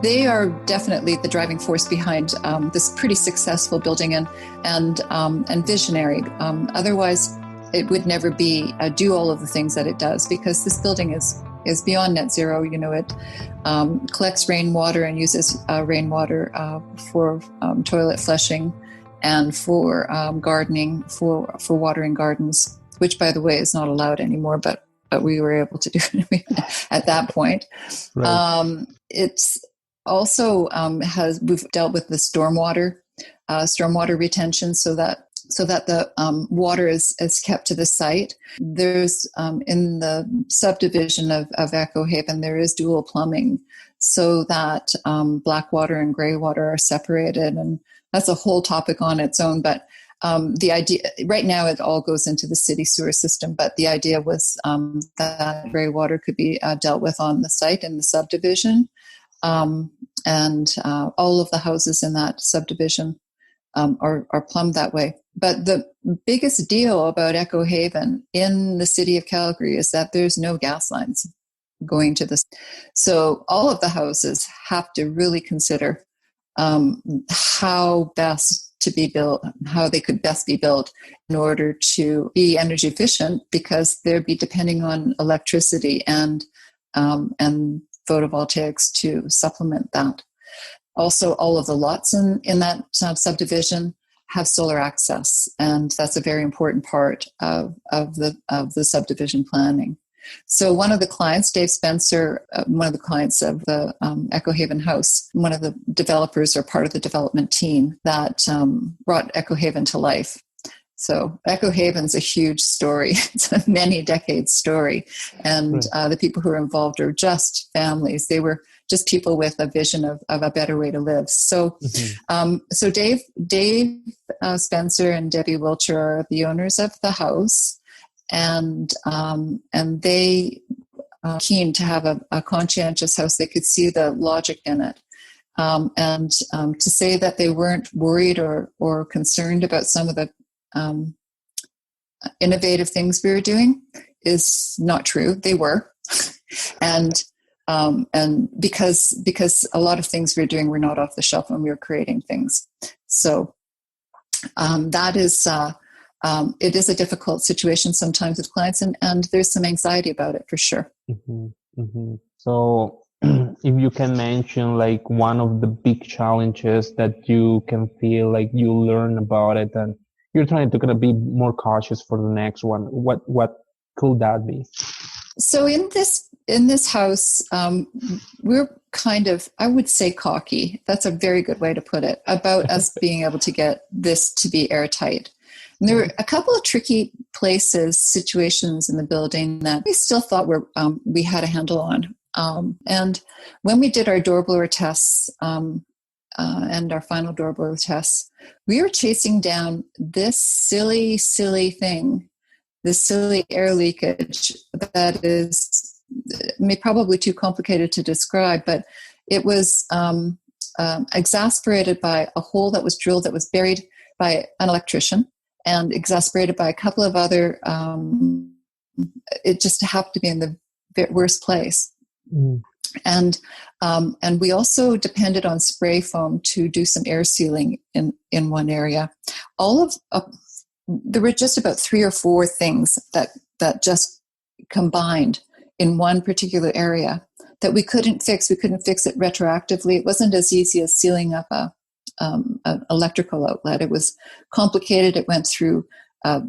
they are definitely the driving force behind this pretty successful building and visionary. Otherwise, it would never be do all of the things that it does, because this building is beyond net zero. You know, it collects rainwater and uses rainwater for toilet flushing and for gardening, for watering gardens, which, by the way, is not allowed anymore, but we were able to do it at that point. Right. It's also we've dealt with the stormwater retention, so that the water is kept to the site. There's in the subdivision of Echo Haven, there is dual plumbing, so that black water and gray water are separated, and that's a whole topic on its own. But the idea right now, it all goes into the city sewer system, but the idea was that gray water could be dealt with on the site in the subdivision, and all of the houses in that subdivision are plumbed that way. But the biggest deal about Echo Haven in the city of Calgary is that there's no gas lines going to this. So all of the houses have to really consider how best to be built, how they could best be built in order to be energy efficient, because they'd be depending on electricity and photovoltaics to supplement that. Also, all of the lots in that subdivision have solar access, and that's a very important part of the subdivision planning. So one of the clients, Dave Spencer, one of the clients of the Echo Haven House, one of the developers or part of the development team that brought Echo Haven to life. So Echo Haven's a huge story. It's a many decades story. And the people who are involved are just families. They were just people with a vision of a better way to live. So so Dave Spencer and Debbie Wilcher are the owners of the house. And they keen to have a conscientious house. They could see the logic in it. And to say that they weren't worried or concerned about some of the innovative things we were doing is not true. They were. and because a lot of things we were doing were not off the shelf when we were creating things. So that is... it is a difficult situation sometimes with clients, and there's some anxiety about it for sure. So if you can mention like one of the big challenges that you can feel like you learn about it and you're trying to kind of be more cautious for the next one, what could that be? So in this house, we're kind of, I would say, cocky. That's a very good way to put it, about us being able to get this to be airtight. And there were a couple of tricky situations in the building that we still thought we had a handle on. And when we did our door blower tests and our final door blower tests, we were chasing down this silly thing, this silly air leakage that is probably too complicated to describe, but it was exasperated by a hole that was drilled that was buried by an electrician, and exasperated by a couple of other, it just happened to be in the worst place. And we also depended on spray foam to do some air sealing in one area. There were just about 3 or 4 things that just combined in one particular area that we couldn't fix. We couldn't fix it retroactively. It wasn't as easy as sealing up an electrical outlet. It was complicated. It went through a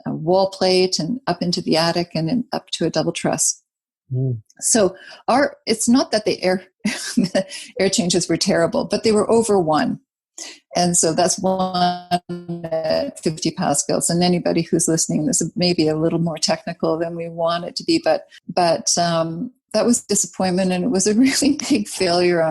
wall plate and up into the attic and then up to a double truss. So it's not that the air changes were terrible, but they were over 1. And so that's 1 at 50 pascals. And anybody who's listening, this is maybe a little more technical than we want it to be, but that was disappointment, and it was a really big failure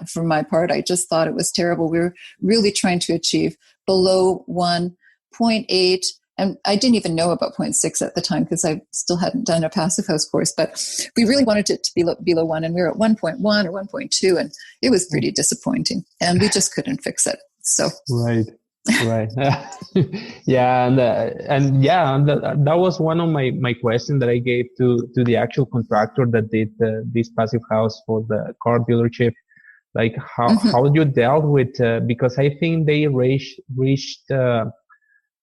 for my part. I just thought it was terrible. We were really trying to achieve below 1, 0.8, and I didn't even know about 0.6 at the time because I still hadn't done a passive house course, but we really wanted it to be below 1, and we were at 1.1 or 1.2, and it was pretty disappointing, and we just couldn't fix it. So right. Right. Yeah, and yeah, and that was one of my questions that I gave to the actual contractor that did this passive house for the car dealership. Like how you dealt with because I think they reached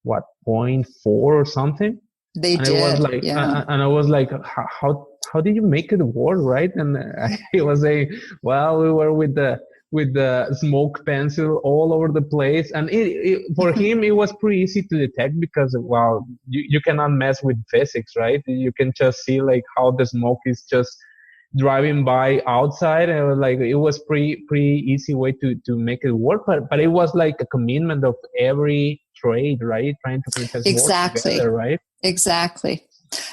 what 0.4 or something, They and I was did, like, yeah. and I was like, how did you make it work, right? And he was saying, well, we were with the smoke pencil all over the place, and for him it was pretty easy to detect because well, you cannot mess with physics, right? You can just see like how the smoke is just driving by outside, and it was pretty easy way to make it work, but it was like a commitment of every trade, right? Trying to make us work Exactly. together, right? Exactly.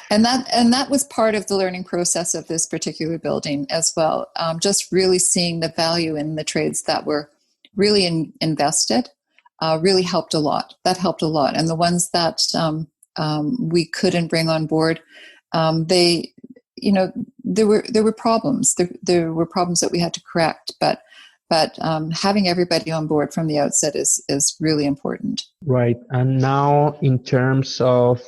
And that was part of the learning process of this particular building as well. Just really seeing the value in the trades that were really invested really helped a lot. That helped a lot. And the ones that we couldn't bring on board, they, there were problems. There were problems that we had to correct, but having everybody on board from the outset is really important. Right. And now in terms of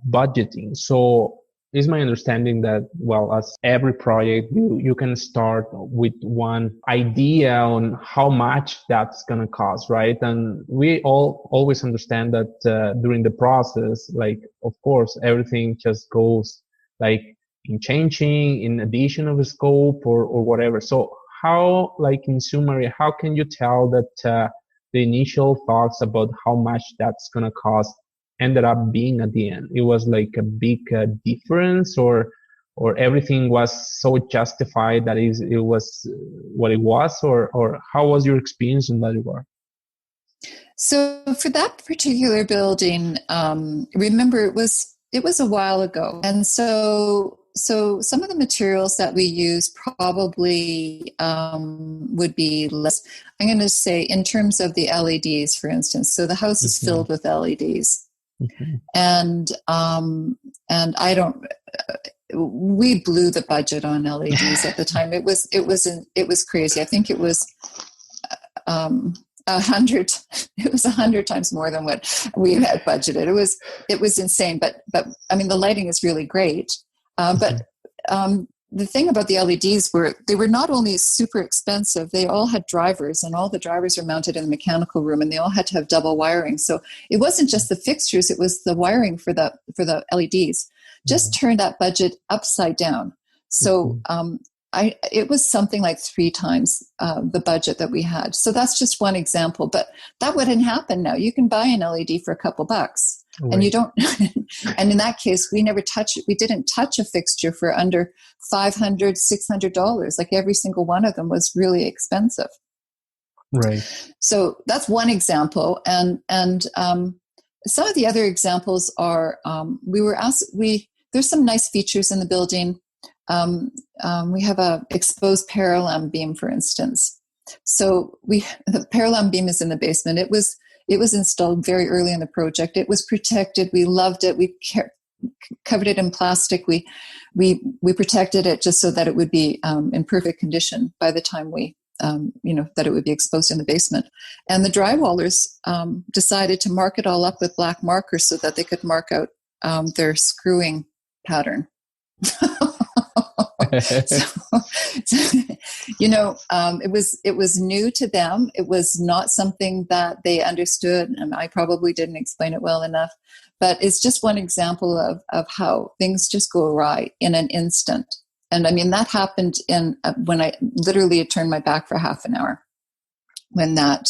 budgeting. So it's my understanding that, well, as every project, you can start with one idea on how much that's going to cost, right? And we all always understand that during the process, like, of course, everything just goes like in changing, in addition of a scope or whatever. So how, like in summary, how can you tell that the initial thoughts about how much that's going to cost ended up being at the end? It was like a big difference, or everything was so justified that it was what it was, or how was your experience in that regard? So for that particular building, remember it was a while ago, and so some of the materials that we use probably would be less. I'm going to say in terms of the LEDs, for instance. So the house is filled with LEDs. And I don't. We blew the budget on LEDs at the time. It was crazy. I think it was 100. It was 100 times more than what we had budgeted. It was insane. But I mean, the lighting is really great. But the thing about the LEDs they were not only super expensive, they all had drivers, and all the drivers are mounted in the mechanical room, and they all had to have double wiring. So it wasn't just the fixtures, it was the wiring for the LEDs. Just turned that budget upside down. So it was something like 3 times the budget that we had. So that's just one example, but that wouldn't happen now. You can buy an LED for a couple bucks. Right. And you don't, and in that case, we didn't touch a fixture for under $500, $600. Like every single one of them was really expensive. Right. So that's one example. And some of the other examples are, there's some nice features in the building. We have a exposed parallelogram beam, for instance. So the parallelogram beam is in the basement. It was installed very early in the project. It was protected. We loved it. We covered it in plastic. We protected it just so that it would be in perfect condition by the time that it would be exposed in the basement. And the drywallers decided to mark it all up with black markers so that they could mark out their screwing pattern. It was new to them. It was not something that they understood, and I probably didn't explain it well enough. But it's just one example of how things just go awry in an instant. And I mean, that happened when I literally turned my back for half an hour when that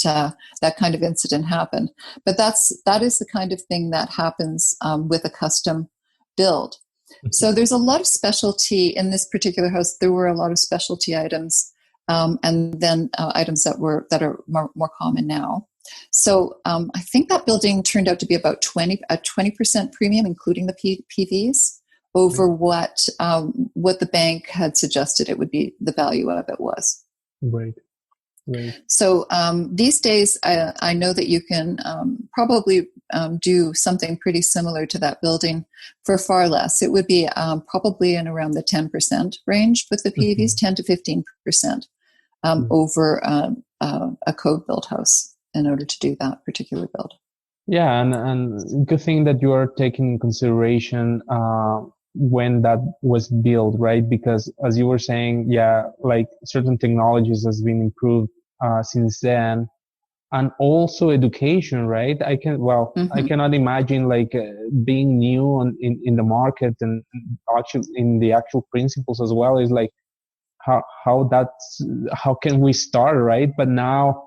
kind of incident happened. But that is the kind of thing that happens with a custom build. So there's a lot of specialty in this particular house. There were a lot of specialty items, and then items that are more common now. So I think that building turned out to be about 20% premium, including the PVs, over what the bank had suggested it would be. The value of it was. Right. Right. So these days, I know that you can probably do something pretty similar to that building for far less. It would be probably in around the 10% range with the PVs, 10 to 15% over a code built house. in order to do that particular build. Yeah, and good thing that you are taking in consideration when that was built, right? Because as you were saying, yeah, like certain technologies has been improved since then, and also education, right? I cannot imagine like being new in the market and actually in the actual principles as well. Is like how can we start, right? But now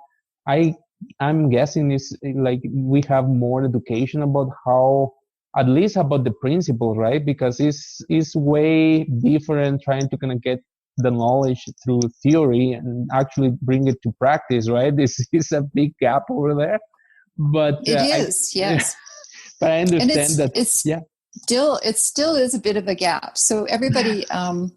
I'm guessing it's like we have more education about how, at least about the principles, right? Because it's way different trying to kind of get the knowledge through theory and actually bring it to practice, right? This is a big gap over there. But it is, yes. But I understand that. It still is a bit of a gap. So everybody, the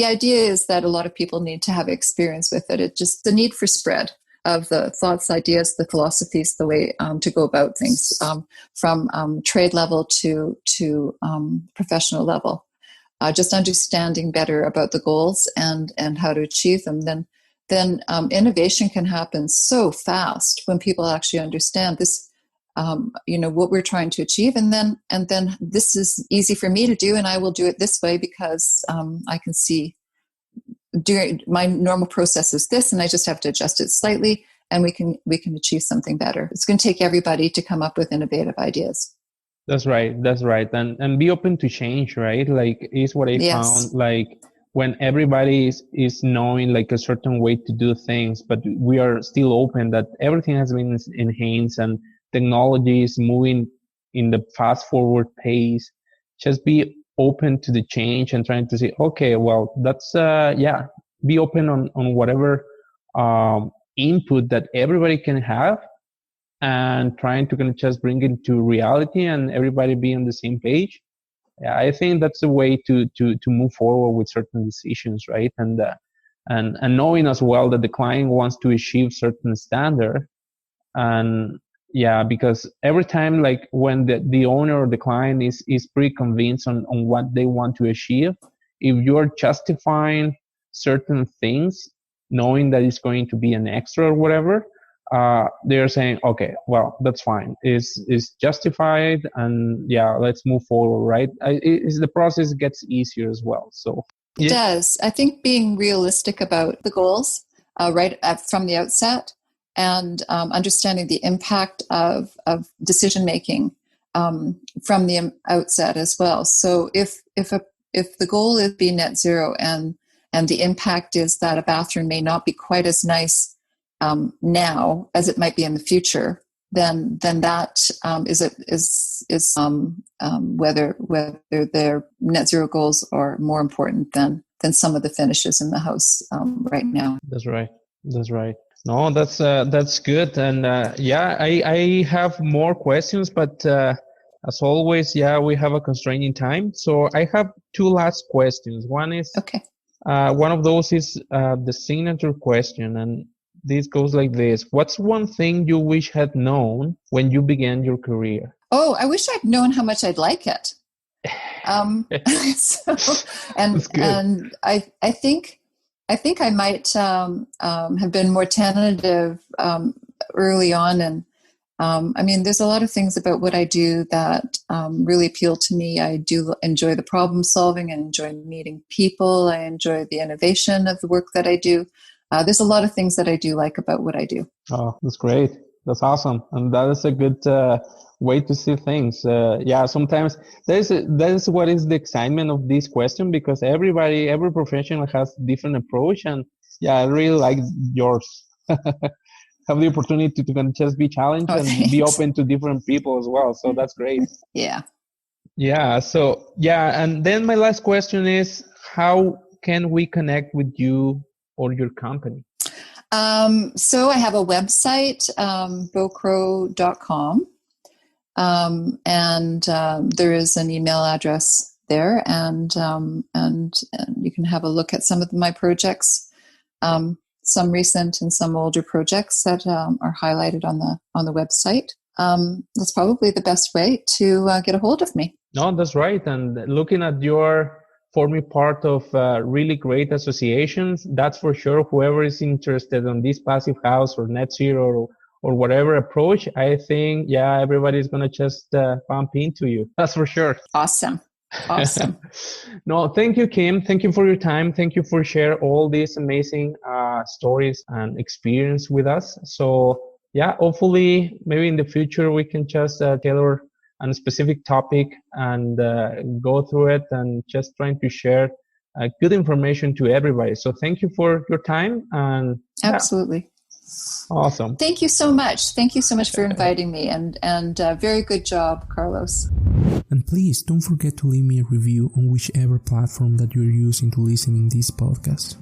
idea is that a lot of people need to have experience with it. It's just the need for spread of the thoughts, ideas, the philosophies, the way to go about things, from trade level to professional level. Just understanding better about the goals and how to achieve them. Then innovation can happen so fast when people actually understand this. What we're trying to achieve, and then this is easy for me to do, and I will do it this way because I can see during my normal process is this, and I just have to adjust it slightly, and we can achieve something better. It's going to take everybody to come up with innovative ideas. That's right, and be open to change, right? Like is what I found. Like when everybody is knowing like a certain way to do things, but we are still open that everything has been enhanced and technology is moving in the fast forward pace. Just be open to the change and trying to say, okay, well, that's be open on whatever input that everybody can have, and trying to kind of just bring it to reality and everybody be on the same page. Yeah, I think that's the way to move forward with certain decisions, right? And knowing as well that the client wants to achieve certain standard. And yeah, because every time, like when the owner or the client is pretty convinced on what they want to achieve, if you're justifying certain things, knowing that it's going to be an extra or whatever, they're saying, okay, well, that's fine. It's justified, and yeah, let's move forward, right? The process gets easier as well. So it does. I think being realistic about the goals right from the outset, and understanding the impact of decision making from the outset as well. So if the goal is be net zero, and the impact is that a bathroom may not be quite as nice now as it might be in the future, then that is whether their net zero goals are more important than some of the finishes in the house right now. That's right. No, that's good. And I have more questions, but as always, we have a constraining time. So I have two last questions. One is, okay. One of those is the signature question, and this goes like this: what's one thing you wish had known when you began your career? Oh, I wish I'd known how much I'd like it. And I think I might have been more tentative early on, and I mean, there's a lot of things about what I do that really appeal to me. I do enjoy the problem solving and enjoy meeting people. I enjoy the innovation of the work that I do. There's a lot of things that I do like about what I do. Oh, that's great. That's awesome. And that is a good way to see things. Sometimes that is what is the excitement of this question, because every professional has different approach. And I really like yours. Have the opportunity to just be challenged and be open to different people as well. So that's great. Yeah. Yeah. So, and then my last question is, how can we connect with you or your company? So I have a website, beaucrow.com. And there is an email address there, and you can have a look at some of my projects, some recent and some older projects that are highlighted on the website. That's probably the best way to get a hold of me. No, that's right. And looking at your forming part of really great associations. That's for sure. Whoever is interested in this passive house or net zero or whatever approach, I think, yeah, everybody's going to just bump into you. That's for sure. Awesome. No, thank you, Kim. Thank you for your time. Thank you for sharing all these amazing stories and experience with us. So yeah, hopefully maybe in the future we can just tailor a specific topic and go through it and just trying to share good information to everybody. So thank you for your time. And absolutely. Awesome. Thank you so much. Thank you so much for inviting me, and very good job, Carlos. And please don't forget to leave me a review on whichever platform that you're using to listen in this podcast.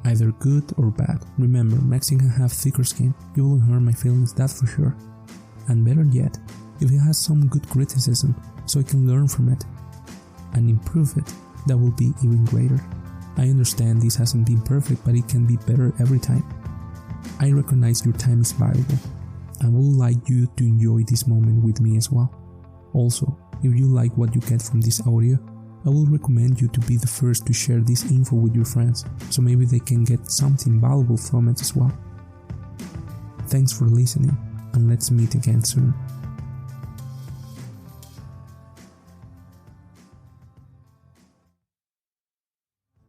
Either good or bad. Remember, Mexican have thicker skin. You won't hurt my feelings, that's for sure. And better yet, if it has some good criticism, so I can learn from it and improve it, that will be even greater. I understand this hasn't been perfect, but it can be better every time. I recognize your time is valuable. I would like you to enjoy this moment with me as well. Also, if you like what you get from this audio, I will recommend you to be the first to share this info with your friends, so maybe they can get something valuable from it as well. Thanks for listening, and let's meet again soon.